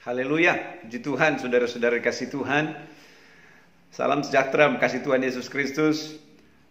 Haleluya, puji Tuhan, saudara-saudara kasih Tuhan. Salam sejahtera, kasih Tuhan Yesus Kristus.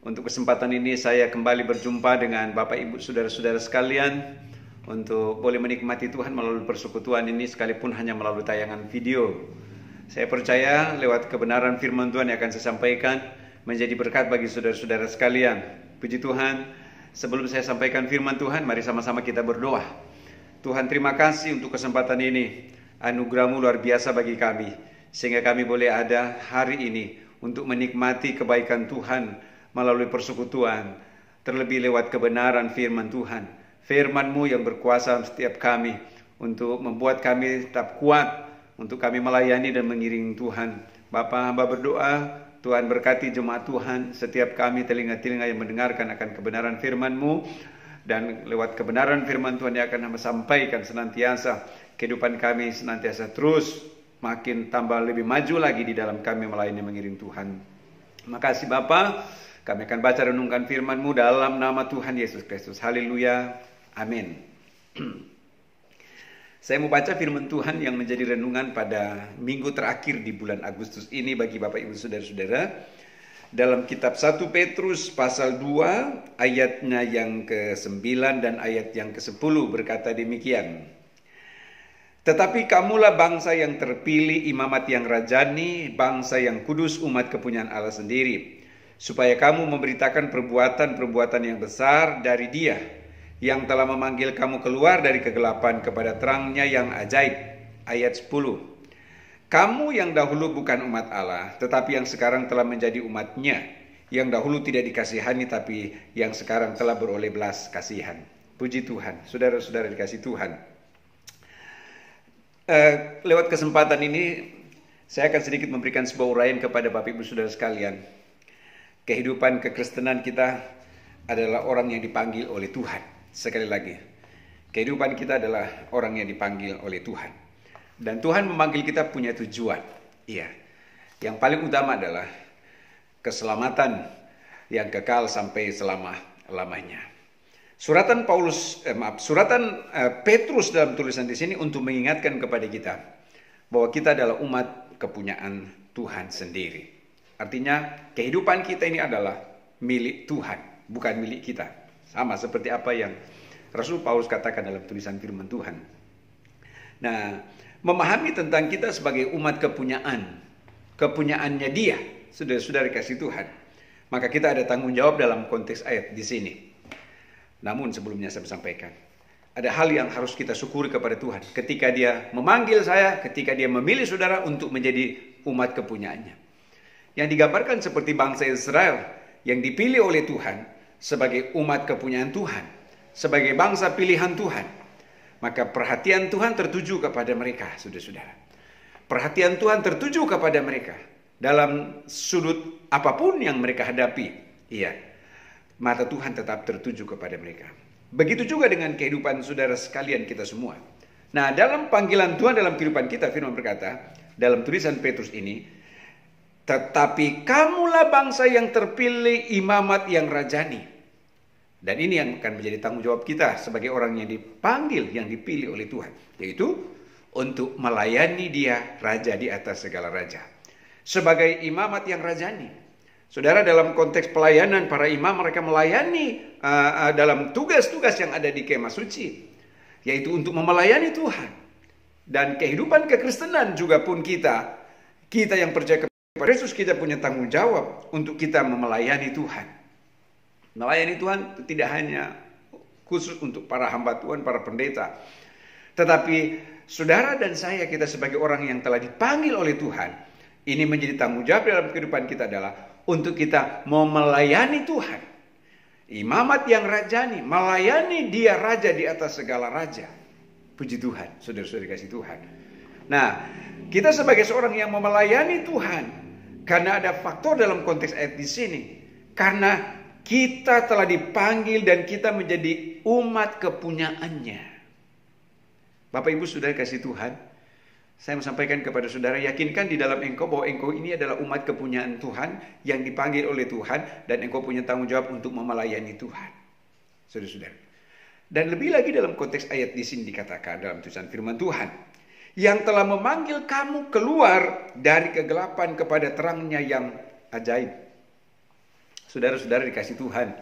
Untuk kesempatan ini saya kembali berjumpa dengan Bapak Ibu saudara-saudara sekalian untuk boleh menikmati Tuhan melalui persekutuan ini sekalipun hanya melalui tayangan video. Saya percaya lewat kebenaran firman Tuhan yang akan saya sampaikan menjadi berkat bagi saudara-saudara sekalian. Puji Tuhan, sebelum saya sampaikan firman Tuhan, mari sama-sama kita berdoa. Tuhan, terima kasih untuk kesempatan ini. Anugerah-Mu luar biasa bagi kami, sehingga kami boleh ada hari ini untuk menikmati kebaikan Tuhan melalui persekutuan, terlebih lewat kebenaran firman Tuhan. Firman-Mu yang berkuasa setiap kami untuk membuat kami tetap kuat, untuk kami melayani dan mengiringi Tuhan. Bapa, hamba berdoa, Tuhan berkati jemaat Tuhan, setiap kami telinga-telinga yang mendengarkan akan kebenaran firman-Mu, dan lewat kebenaran firman Tuhan yang akan hamba sampaikan senantiasa, kehidupan kami senantiasa terus makin tambah lebih maju lagi di dalam kami melayani mengiring Tuhan. Makasih Bapa, kami akan baca renungkan firman-Mu dalam nama Tuhan Yesus Kristus. Haleluya, amin. Saya mau baca firman Tuhan yang menjadi renungan pada minggu terakhir di bulan Agustus ini bagi Bapak Ibu Saudara-saudara. Dalam kitab 1 Petrus pasal 2 ayatnya yang ke-9 dan ayat yang ke-10 berkata demikian. Tetapi kamulah bangsa yang terpilih, imamat yang rajani, bangsa yang kudus, umat kepunyaan Allah sendiri, supaya kamu memberitakan perbuatan-perbuatan yang besar dari Dia yang telah memanggil kamu keluar dari kegelapan kepada terangnya yang ajaib. Ayat 10. Kamu yang dahulu bukan umat Allah, tetapi yang sekarang telah menjadi umat-Nya, yang dahulu tidak dikasihani, tapi yang sekarang telah beroleh belas kasihan. Puji Tuhan, saudara-saudara dikasih Tuhan. Lewat kesempatan ini, saya akan sedikit memberikan sebuah uraian kepada Bapak Ibu Saudara sekalian. Kehidupan kekristenan kita adalah orang yang dipanggil oleh Tuhan. Sekali lagi, kehidupan kita adalah orang yang dipanggil oleh Tuhan. Dan Tuhan memanggil kita punya tujuan. Iya. Yang paling utama adalah keselamatan yang kekal sampai selama-lamanya. Suratan Petrus dalam tulisan di sini untuk mengingatkan kepada kita bahwa kita adalah umat kepunyaan Tuhan sendiri. Artinya kehidupan kita ini adalah milik Tuhan, bukan milik kita. Sama seperti apa yang Rasul Paulus katakan dalam tulisan firman Tuhan. Nah, memahami tentang kita sebagai umat kepunyaannya Dia, saudara-saudara kasih Tuhan, maka kita ada tanggung jawab dalam konteks ayat di sini. Namun sebelumnya saya sampaikan, ada hal yang harus kita syukuri kepada Tuhan ketika Dia memanggil saya, ketika Dia memilih saudara untuk menjadi umat kepunyaannya. Yang digambarkan seperti bangsa Israel yang dipilih oleh Tuhan sebagai umat kepunyaan Tuhan, sebagai bangsa pilihan Tuhan. Maka perhatian Tuhan tertuju kepada mereka, saudara-saudara. Perhatian Tuhan tertuju kepada mereka dalam sudut apapun yang mereka hadapi. Iya, mata Tuhan tetap tertuju kepada mereka. Begitu juga dengan kehidupan saudara sekalian kita semua. Nah, dalam panggilan Tuhan dalam kehidupan kita, firman berkata dalam tulisan Petrus ini, tetapi kamulah bangsa yang terpilih, imamat yang rajani. Dan ini yang akan menjadi tanggung jawab kita sebagai orang yang dipanggil, yang dipilih oleh Tuhan. Yaitu untuk melayani Dia, Raja di atas segala raja. Sebagai imamat yang rajani. Saudara, dalam konteks pelayanan, para imam mereka melayani dalam tugas-tugas yang ada di kemah suci. Yaitu untuk melayani Tuhan. Dan kehidupan kekristenan juga pun kita yang percaya kepada Yesus, kita punya tanggung jawab untuk kita melayani Tuhan. Melayani Tuhan tidak hanya khusus untuk para hamba Tuhan, para pendeta. Tetapi saudara dan saya, kita sebagai orang yang telah dipanggil oleh Tuhan, ini menjadi tanggung jawab dalam kehidupan kita adalah untuk kita mau melayani Tuhan. Imamat yang rajani, melayani Dia Raja di atas segala raja. Puji Tuhan, saudara-saudara kasih Tuhan. Nah, kita sebagai seorang yang mau melayani Tuhan, karena ada faktor dalam konteks ayat di sini. Karena kita telah dipanggil dan kita menjadi umat kepunyaannya. Bapak Ibu saudara kasih Tuhan, saya mau sampaikan kepada saudara, yakinkan di dalam engkau bahwa engkau ini adalah umat kepunyaan Tuhan yang dipanggil oleh Tuhan, dan engkau punya tanggung jawab untuk melayani Tuhan. Saudara-saudara. Dan lebih lagi dalam konteks ayat di sini dikatakan dalam tulisan firman Tuhan, yang telah memanggil kamu keluar dari kegelapan kepada terangnya yang ajaib. Saudara-saudara dikasih Tuhan,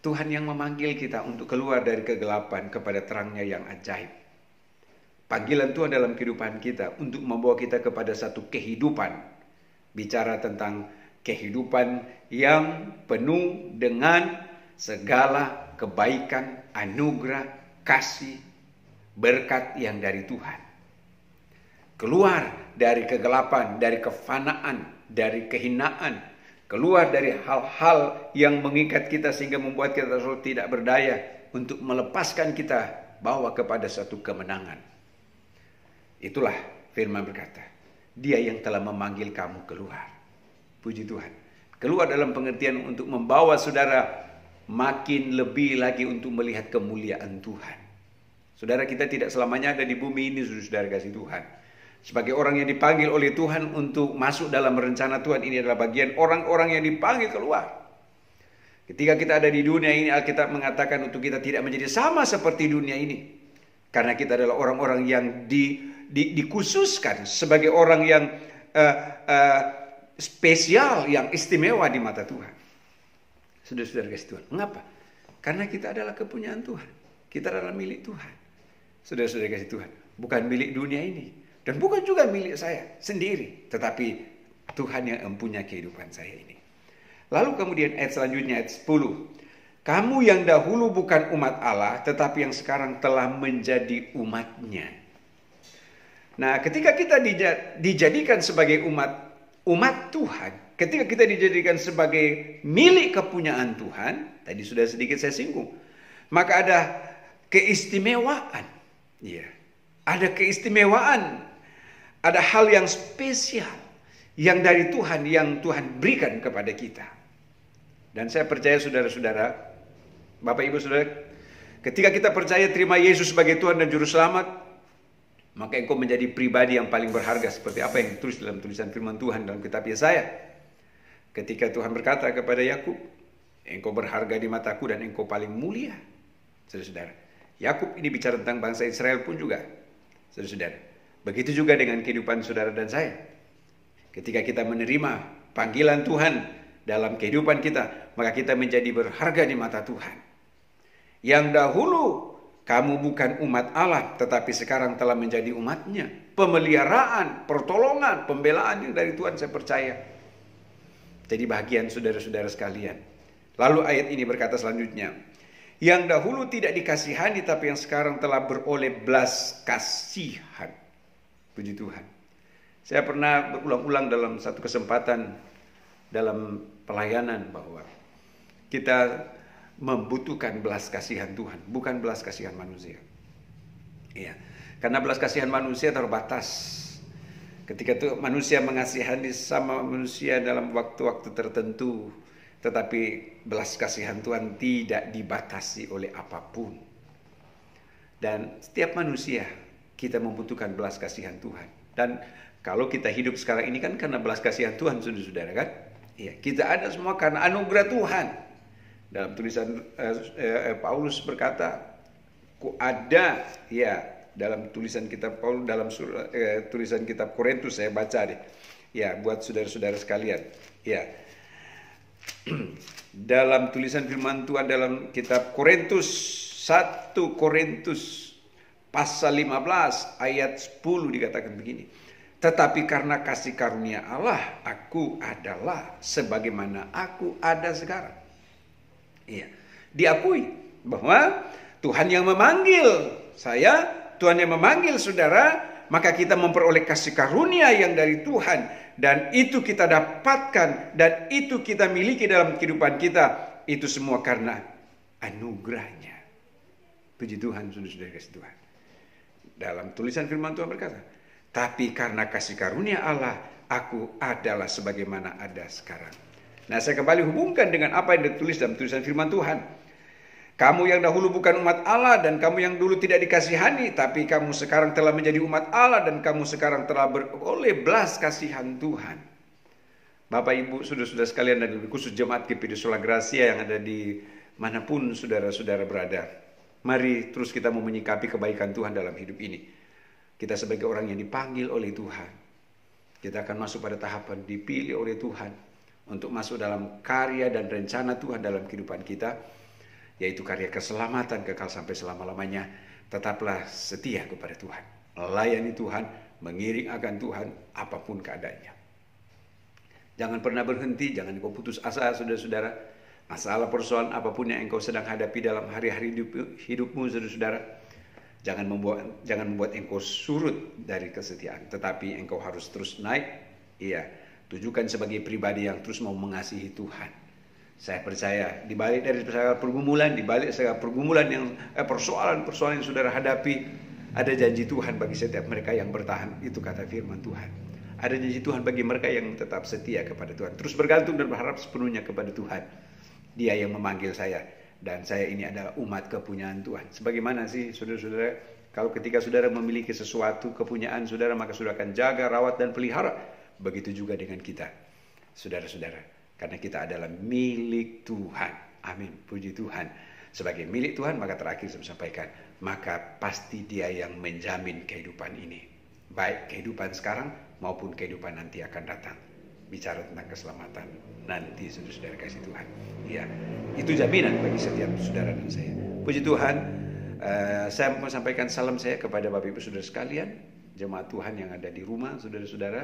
Tuhan yang memanggil kita untuk keluar dari kegelapan kepada terangnya yang ajaib. Panggilan Tuhan dalam kehidupan kita untuk membawa kita kepada satu kehidupan. Bicara tentang kehidupan yang penuh dengan segala kebaikan, anugerah, kasih, berkat yang dari Tuhan. Keluar dari kegelapan, dari kefanaan, dari kehinaan. Keluar dari hal-hal yang mengikat kita sehingga membuat kita selalu tidak berdaya untuk melepaskan kita bawa kepada satu kemenangan. Itulah firman berkata, Dia yang telah memanggil kamu keluar. Puji Tuhan. Keluar dalam pengertian untuk membawa saudara makin lebih lagi untuk melihat kemuliaan Tuhan. Saudara, kita tidak selamanya ada di bumi ini, saudara kasih Tuhan. Sebagai orang yang dipanggil oleh Tuhan untuk masuk dalam rencana Tuhan, ini adalah bagian orang-orang yang dipanggil keluar. Ketika kita ada di dunia ini, Alkitab mengatakan untuk kita tidak menjadi sama seperti dunia ini. Karena kita adalah orang-orang yang dikhususkan sebagai orang yang spesial, yang istimewa di mata Tuhan. Saudara-saudara kasih Tuhan. Mengapa? Karena kita adalah kepunyaan Tuhan. Kita adalah milik Tuhan. Saudara-saudara kasih Tuhan. Bukan milik dunia ini. Dan bukan juga milik saya sendiri. Tetapi Tuhan yang mempunyai kehidupan saya ini. Lalu kemudian ayat selanjutnya, ayat 10. Kamu yang dahulu bukan umat Allah, tetapi yang sekarang telah menjadi umatnya. Nah, ketika kita dijadikan sebagai umat Tuhan, ketika kita dijadikan sebagai milik kepunyaan Tuhan, tadi sudah sedikit saya singgung, maka ada keistimewaan. Ya, ada keistimewaan. Ada hal yang spesial yang dari Tuhan, yang Tuhan berikan kepada kita. Dan saya percaya saudara-saudara, Bapak Ibu Saudara, ketika kita percaya terima Yesus sebagai Tuhan dan Juru Selamat, maka engkau menjadi pribadi yang paling berharga seperti apa yang ditulis dalam tulisan firman Tuhan dalam kitab Yesaya. Ketika Tuhan berkata kepada Yakub, engkau berharga di mataku dan engkau paling mulia. Saudara-saudara, Yakub ini bicara tentang bangsa Israel pun juga. Saudara-saudara, begitu juga dengan kehidupan saudara dan saya. Ketika kita menerima panggilan Tuhan dalam kehidupan kita, maka kita menjadi berharga di mata Tuhan. Yang dahulu kamu bukan umat Allah, tetapi sekarang telah menjadi umatnya. Pemeliharaan, pertolongan, pembelaan yang dari Tuhan, saya percaya. Jadi bahagian saudara-saudara sekalian. Lalu ayat ini berkata selanjutnya, yang dahulu tidak dikasihani, tapi yang sekarang telah beroleh belas kasihan. Puji Tuhan. Saya pernah berulang-ulang dalam satu kesempatan dalam pelayanan bahwa kita membutuhkan belas kasihan Tuhan, bukan belas kasihan manusia. Iya, karena belas kasihan manusia terbatas. Ketika itu manusia mengasihani sama manusia dalam waktu-waktu tertentu, tetapi belas kasihan Tuhan tidak dibatasi oleh apapun. Dan setiap manusia kita membutuhkan belas kasihan Tuhan. Dan kalau kita hidup sekarang ini kan karena belas kasihan Tuhan, saudara-saudara kan? Iya, kita ada semua karena anugerah Tuhan. Dalam tulisan Paulus berkata, ku ada, ya, dalam tulisan kitab Paulus, dalam tulisan kitab Korintus saya baca deh. Ya, buat saudara-saudara sekalian. Ya. Dalam tulisan firman Tuhan dalam kitab Korintus, 1 Korintus pasal 15 ayat 10 dikatakan begini. Tetapi karena kasih karunia Allah, aku adalah sebagaimana aku ada sekarang. Iya, diakui bahwa Tuhan yang memanggil saya, Tuhan yang memanggil saudara, maka kita memperoleh kasih karunia yang dari Tuhan. Dan itu kita dapatkan, dan itu kita miliki dalam kehidupan kita. Itu semua karena anugerahnya. Puji Tuhan, saudara-saudara kasih Tuhan. Dalam tulisan firman Tuhan berkata, tapi karena kasih karunia Allah, aku adalah sebagaimana ada sekarang. Nah, saya kembali hubungkan dengan apa yang ditulis dalam tulisan firman Tuhan. Kamu yang dahulu bukan umat Allah, dan kamu yang dulu tidak dikasihani, tapi kamu sekarang telah menjadi umat Allah, dan kamu sekarang telah beroleh belas kasihan Tuhan. Bapak Ibu, saudara-saudara sekalian, dan lebih khusus jemaat GPD Sola Gracia yang ada di manapun saudara-saudara berada. Mari terus kita mau menyikapi kebaikan Tuhan dalam hidup ini. Kita sebagai orang yang dipanggil oleh Tuhan, kita akan masuk pada tahapan dipilih oleh Tuhan untuk masuk dalam karya dan rencana Tuhan dalam kehidupan kita, yaitu karya keselamatan kekal sampai selama-lamanya. Tetaplah setia kepada Tuhan, melayani Tuhan, mengiring akan Tuhan apapun keadaannya. Jangan pernah berhenti, jangan kau putus asa, saudara-saudara. Masalah persoalan apapun yang engkau sedang hadapi dalam hari-hari hidupmu, saudara-saudara, jangan membuat engkau surut dari kesetiaan, tetapi engkau harus terus naik. Iya, tujukan sebagai pribadi yang terus mau mengasihi Tuhan. Saya percaya di balik dari segala pergumulan, yang persoalan yang saudara hadapi, ada janji Tuhan bagi setiap mereka yang bertahan. Itu kata firman Tuhan. Ada janji Tuhan bagi mereka yang tetap setia kepada Tuhan, terus bergantung dan berharap sepenuhnya kepada Tuhan. Dia yang memanggil saya, dan saya ini adalah umat kepunyaan Tuhan. Sebagaimana sih saudara-saudara, kalau ketika saudara memiliki sesuatu kepunyaan saudara, maka saudara akan jaga, rawat, dan pelihara. Begitu juga dengan kita, saudara-saudara, karena kita adalah milik Tuhan. Amin, puji Tuhan. Sebagai milik Tuhan, maka terakhir saya sampaikan, maka pasti Dia yang menjamin kehidupan ini, baik kehidupan sekarang maupun kehidupan nanti akan datang. Bicara tentang keselamatan nanti, saudara-saudara kasih Tuhan. Ya, itu jaminan bagi setiap saudara dan saya. Puji Tuhan. Saya mau sampaikan salam saya kepada Bapak Ibu saudara sekalian, jemaat Tuhan yang ada di rumah, saudara-saudara.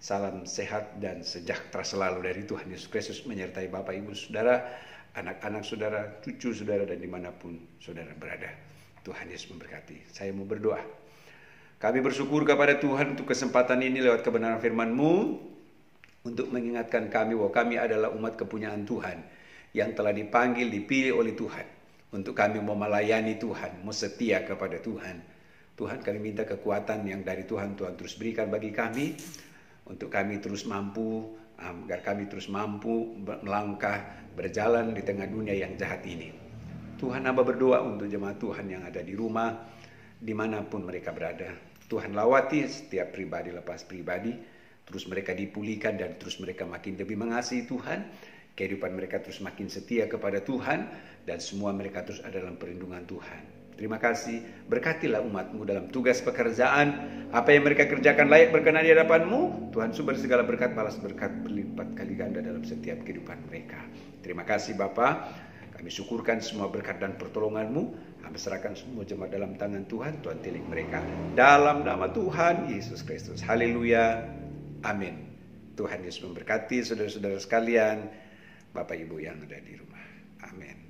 Salam sehat dan sejahtera selalu dari Tuhan Yesus Kristus menyertai Bapak Ibu saudara, anak-anak saudara, cucu saudara, dan dimanapun saudara berada. Tuhan Yesus memberkati. Saya mau berdoa. Kami bersyukur kepada Tuhan untuk kesempatan ini lewat kebenaran firman-Mu, untuk mengingatkan kami bahwa kami adalah umat kepunyaan Tuhan yang telah dipanggil, dipilih oleh Tuhan untuk kami mau melayani Tuhan, mau setia kepada Tuhan. Tuhan, kami minta kekuatan yang dari Tuhan, Tuhan terus berikan bagi kami, untuk kami terus mampu, agar kami terus mampu melangkah, berjalan di tengah dunia yang jahat ini. Tuhan, hamba berdoa untuk jemaat Tuhan yang ada di rumah, dimanapun mereka berada. Tuhan, lawati setiap pribadi lepas pribadi, terus mereka dipulihkan dan terus mereka makin lebih mengasihi Tuhan. Kehidupan mereka terus makin setia kepada Tuhan, dan semua mereka terus ada dalam perlindungan Tuhan. Terima kasih, berkatilah umat-Mu dalam tugas pekerjaan, apa yang mereka kerjakan layak berkenan di hadapan-Mu. Tuhan, sumber segala berkat, balas berkat berlipat kali ganda dalam setiap kehidupan mereka. Terima kasih Bapa, kami syukurkan semua berkat dan pertolongan-Mu. Kami serahkan semua jemaat dalam tangan Tuhan. Tuhan tilik mereka dalam nama Tuhan Yesus Kristus. Haleluya, amin. Tuhan Yesus memberkati saudara-saudara sekalian, Bapak Ibu yang ada di rumah. Amin.